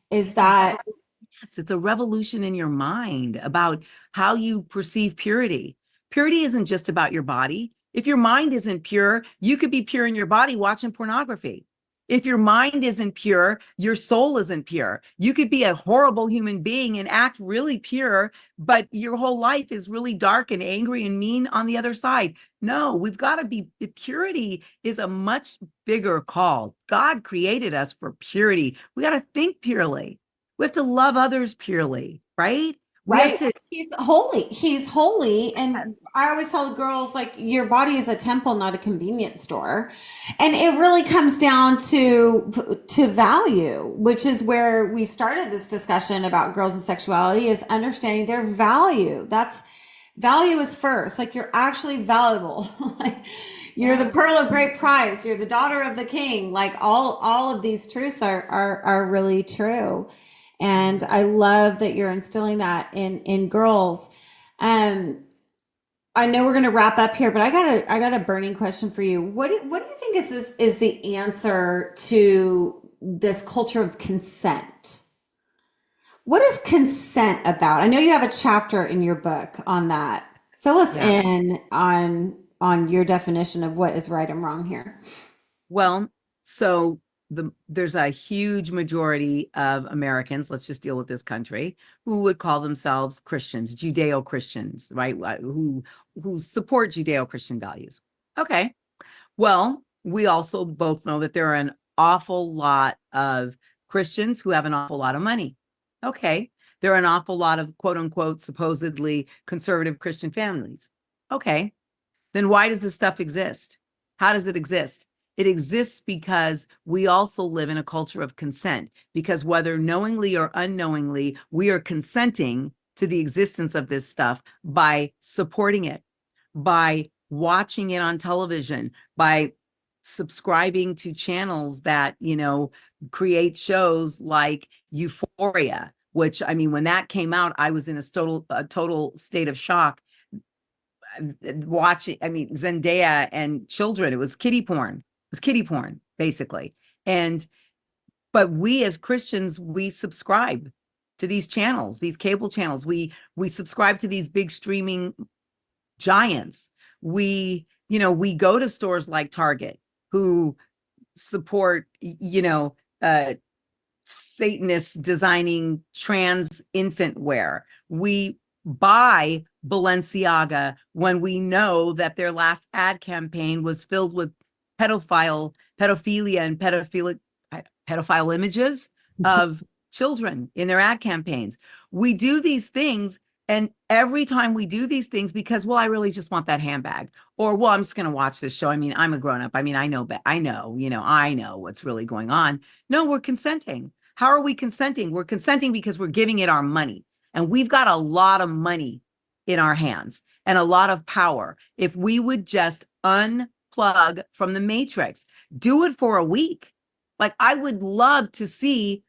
Is that Yes, it's a revolution in your mind about how you perceive purity. Purity isn't just about your body. If your mind isn't pure, you could be pure in your body watching pornography. If your mind isn't pure, your soul isn't pure. You could be a horrible human being and act really pure, but your whole life is really dark and angry and mean on the other side. No, we've got to be, purity is a much bigger call. God created us for purity. We got to think purely. We have to love others purely, right? We have Right. to, He's holy. He's holy. And yes, I always tell the girls, like, your body is a temple, not a convenience store. And it really comes down to value, which is where we started this discussion about girls and sexuality, is understanding their value. That's value is first. Like, you're actually valuable. Like, you're the pearl of great price. You're the daughter of the king. Like, all of these truths are really true. And I love that you're instilling that in girls. Um, I know we're going to wrap up here, but I got a burning question for you. What do you think is the answer to this culture of consent? What is consent about? I know you have a chapter in your book on that. Fill us yeah. in on your definition of what is right and wrong here. Well, so there's a huge majority of Americans, let's just deal with this country, who would call themselves Christians, Judeo-Christians, right? Who support Judeo-Christian values. Okay. Well, we also both know that there are an awful lot of Christians who have an awful lot of money. Okay. There are an awful lot of quote unquote, supposedly conservative Christian families. Okay. Then why does this stuff exist? How does it exist? It exists because we also live in a culture of consent, because whether knowingly or unknowingly, we are consenting to the existence of this stuff by supporting it, by watching it on television, by subscribing to channels that, create shows like Euphoria, which, I mean, when that came out, I was in a total state of shock watching. I mean, Zendaya and children, it was kiddie porn. It was kiddie porn, basically. But we as Christians, we subscribe to these channels, these cable channels. We subscribe to these big streaming giants. We go to stores like Target, who support, Satanists designing trans infant wear. We buy Balenciaga when we know that their last ad campaign was filled with pedophilia and pedophile images of children in their ad campaigns. We do these things, and every time we do these things, because, well, I really just want that handbag, or, well, I'm just going to watch this show. I mean, I'm a grown up. I mean, I know, but I know what's really going on. No, we're consenting. How are we consenting? We're consenting because we're giving it our money, and we've got a lot of money in our hands and a lot of power. If we would just unplug from the matrix, do it for a week. Like, I would love to see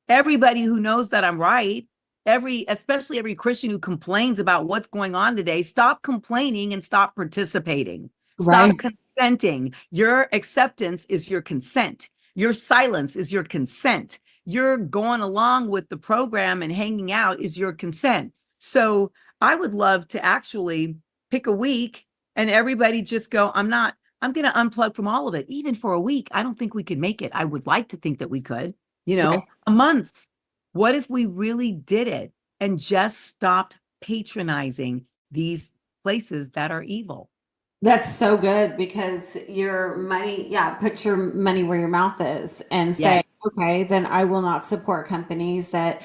everybody who knows that I'm right, especially every Christian who complains about what's going on today, stop complaining and stop participating. Stop Right. consenting. Your acceptance is your consent. Your silence is your consent. You're going along with the program and hanging out is your consent. So I would love to actually pick a week and everybody just go, I'm going to unplug from all of it, even for a week. I don't think we could make it. I would like to think that we could, a month. What if we really did it and just stopped patronizing these places that are evil? That's so good, because your money, yeah, put your money where your mouth is and say, Yes. okay, then I will not support companies that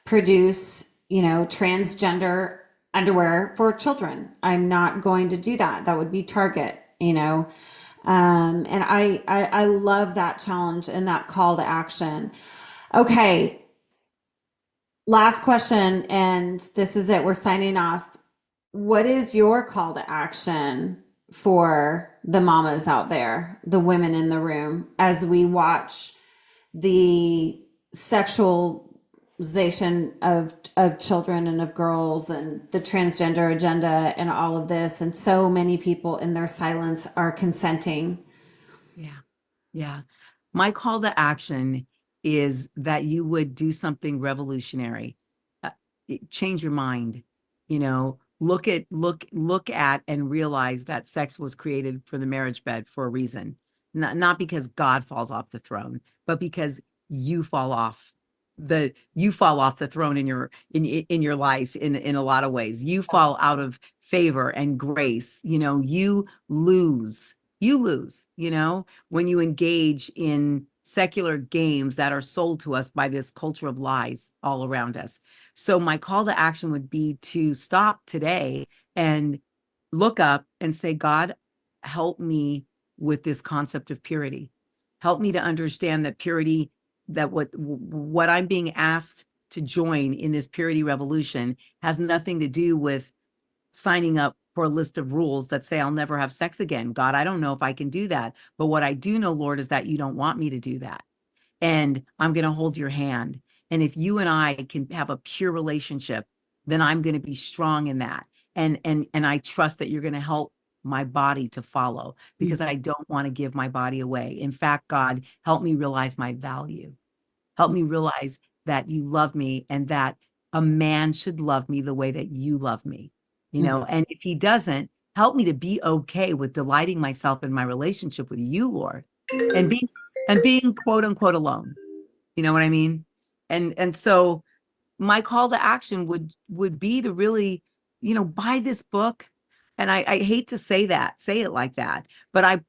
produce, transgender underwear for children. I'm not going to do that. That would be Target. And I love that challenge and that call to action. Okay, last question, and this is it. We're signing off. What is your call to action for the mamas out there, the women in the room, as we watch the sexualization of children and of girls and the transgender agenda and all of this, and so many people in their silence are consenting? Yeah. Yeah. My call to action is that you would do something revolutionary. Change your mind, look at and realize that sex was created for the marriage bed for a reason. Not because God falls off the throne, but because you fall off the throne in your life in a lot of ways. You fall out of favor and grace. You lose. When you engage in secular games that are sold to us by this culture of lies all around us. So my call to action would be to stop today and look up and say, God, help me with this concept of purity. Help me to understand that purity, that what I'm being asked to join in this purity revolution has nothing to do with signing up for a list of rules that say I'll never have sex again. God, I don't know if I can do that. But what I do know, Lord, is that you don't want me to do that. And I'm going to hold your hand. And if you and I can have a pure relationship, then I'm going to be strong in that. And I trust that you're going to help my body to follow, because I don't want to give my body away. In fact, God, help me realize my value. Help me realize that you love me and that a man should love me the way that you love me. And if he doesn't, help me to be okay with delighting myself in my relationship with you, Lord, and being quote unquote alone. You know what I mean? And so my call to action would be to really, buy this book. And I hate to say it like that, but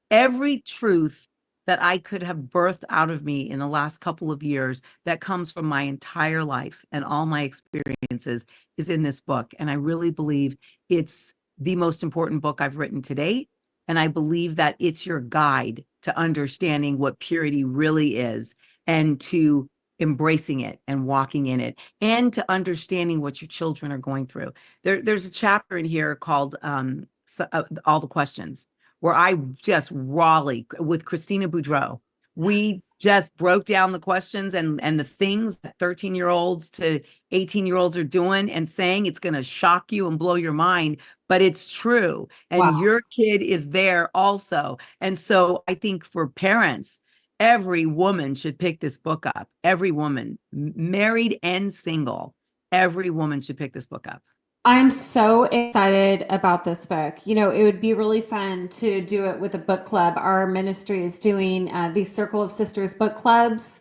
every truth that I could have birthed out of me in the last couple of years that comes from my entire life and all my experiences is in this book. And I really believe it's the most important book I've written to date. And I believe that it's your guide to understanding what purity really is, and to embracing it and walking in it, and to understanding what your children are going through. There's a chapter in here called All the Questions, where I just rawly, with Christina Boudreau, we just broke down the questions and the things that 13-year-olds to 18-year-olds are doing and saying. It's going to shock you and blow your mind, but it's true. And Wow. your kid is there also. And so I think for parents, every woman should pick this book up. Every woman, married and single, every woman should pick this book up. I'm so excited about this book. It would be really fun to do it with a book club. Our ministry is doing these Circle of Sisters book clubs.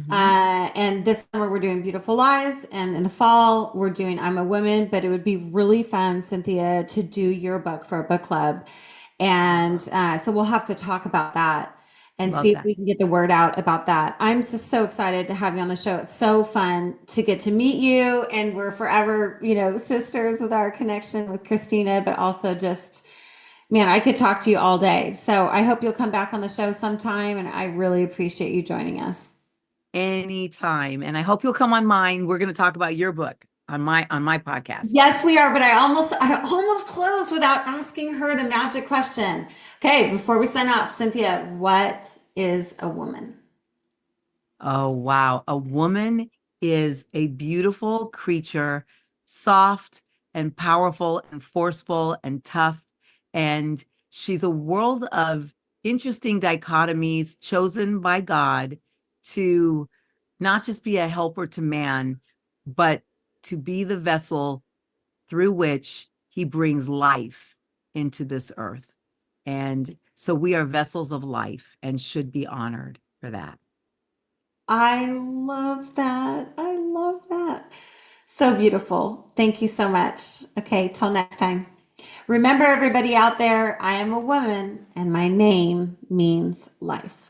And this summer we're doing Beautiful Lies. And in the fall, we're doing I'm a Woman. But it would be really fun, Cynthia, to do your book for a book club. And so we'll have to talk about that and Love see if that. we can get the word out about that. I'm just so excited to have you on the show. It's so fun to get to meet you. And we're forever, sisters with our connection with Christina, but also just, man, I could talk to you all day. So I hope you'll come back on the show sometime. And I really appreciate you joining us. Anytime. And I hope you'll come on mine. We're going to talk about your book on my podcast. Yes, we are. But I almost closed without asking her the magic question. Okay, before we sign off, Cynthia, what is a woman? Oh, wow. A woman is a beautiful creature, soft and powerful and forceful and tough. And she's a world of interesting dichotomies chosen by God to not just be a helper to man, but to be the vessel through which he brings life into this earth. And so we are vessels of life and should be honored for that. I love that. I love that. So beautiful. Thank you so much. Okay, till next time. Remember, everybody out there, I am a woman and my name means life.